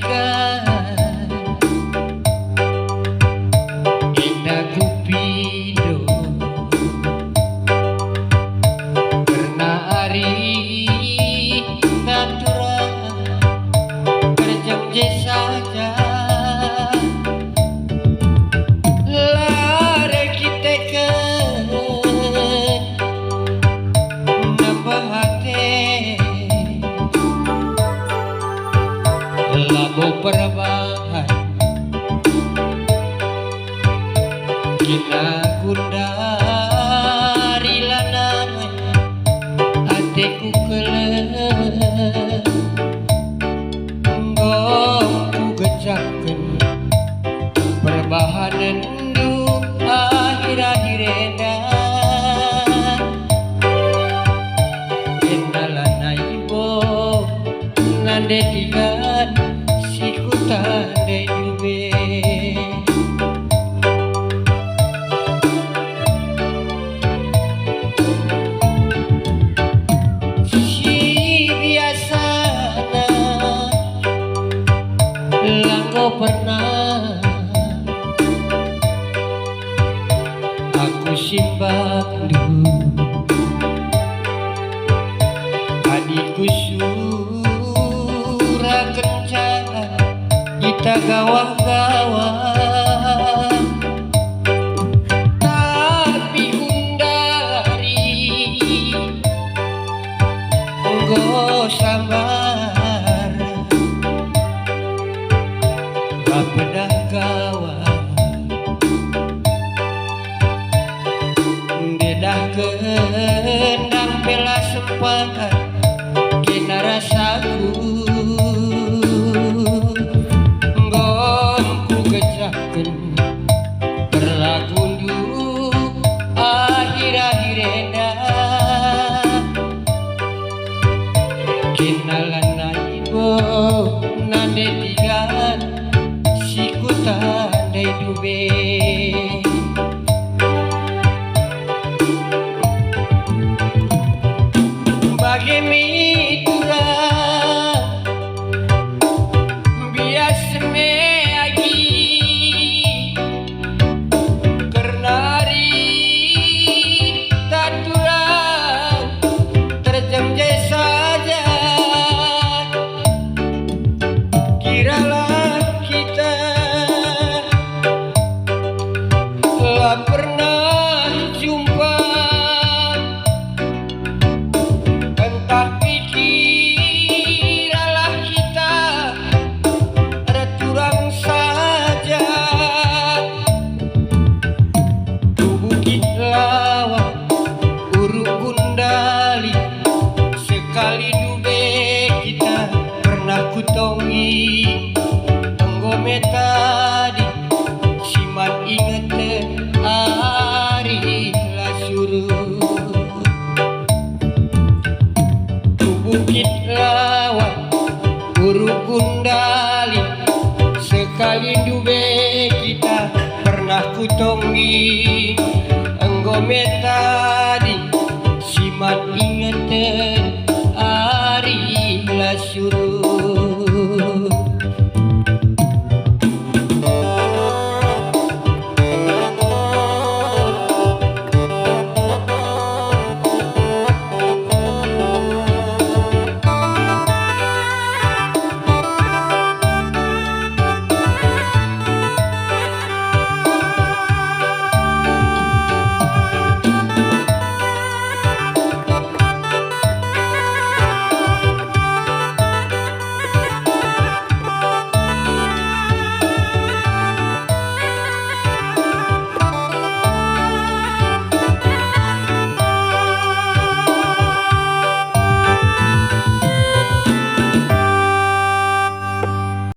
tiga indah kupido karena hari natural berjanji saja lari kita ke nambah hati lagu perubahan kita gundari lanang hatiku kelep ku gecaken perbahanan du akhir-akhir endalan ibo nande tigan tandai dube si biasana langgo pernah aku simbak dulu adikku surah kencana kita gawah-gawah tapi undari enggo sabar bapedah gawah dedah kendang pela sempat kena rasaku berlagundu akhir-akhir kenalan ibo nande tigan siku tandai dube bagi mitura biasa pernah jumpa entah pikiralah kita returang saja bukit lawang uruk gundali sekali dube kita pernah kutongi enggome tadi siman ingeten hari lasuru bukit lawang uruk gundali sekali dube kita pernah kutongi enggome tadi siman ingeten